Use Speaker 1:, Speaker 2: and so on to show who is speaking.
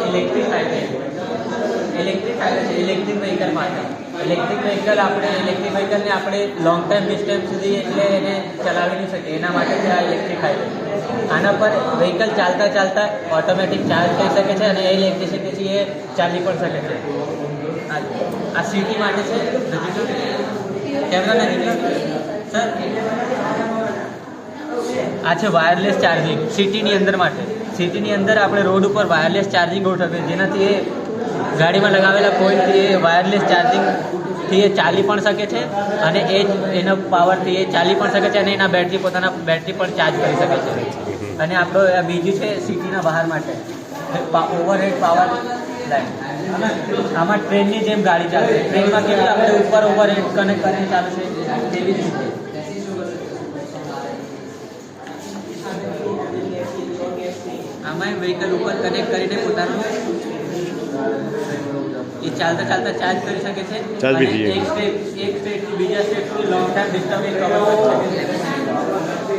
Speaker 1: Electric highway છે electric vehicle માટે. Electric વ્હીકલને આપણે લોંગ ટાઈમ ડિસ્ટન્સ સુધી એટલે એને ચલાવી નહીં શકીએ, એના માટે છે આ ઇલેક્ટ્રિક હાઈવે. આના પર વ્હીકલ ચાલતા ચાલતા ઓટોમેટિક ચાર્જ થઈ શકે છે અને એ ઇલેક્ટ્રિસિટી એ ચાલી પણ શકે છે. આ સિટી માટે છે. કેમેરા નથી સર. આ છે વાયરલેસ ચાર્જિંગ સિટીની અંદર માટે. સિટીની અંદર આપણે રોડ ઉપર વાયરલેસ ચાર્જિંગ ગોઠવીએ, જેનાથી એ ગાડીમાં લગાવેલા પોઈન્ટથી એ વાયરલેસ ચાર્જિંગથી એ ચાલી પણ શકે છે અને એના પાવરથી એ ચાલી પણ શકે છે અને એના પોતાના બેટરી પણ ચાર્જ કરી શકે છે. અને આપણો બીજું છે સિટીના બહાર માટે ઓવરહેડ પાવર લાઈન. આમાં ટ્રેનની જેમ ગાડી ચાલશે. ટ્રેનમાં કેવું આપણે ઉપર ઓવરહેડ કનેક્ટ કરીને ચાલશે તેવી જ રીતે. આમાં વ્હીકલ ઉપર કનેક્ટ કરીને પોતાનું એ ચાલતા ચાલતા ચાર્જ કરી શકે છે અને એક સ્ટેટથી બીજા સ્ટેટ સુધી લોંગ ટાઈમ ડિસ્ટન્સ કવર કરી શકે છે.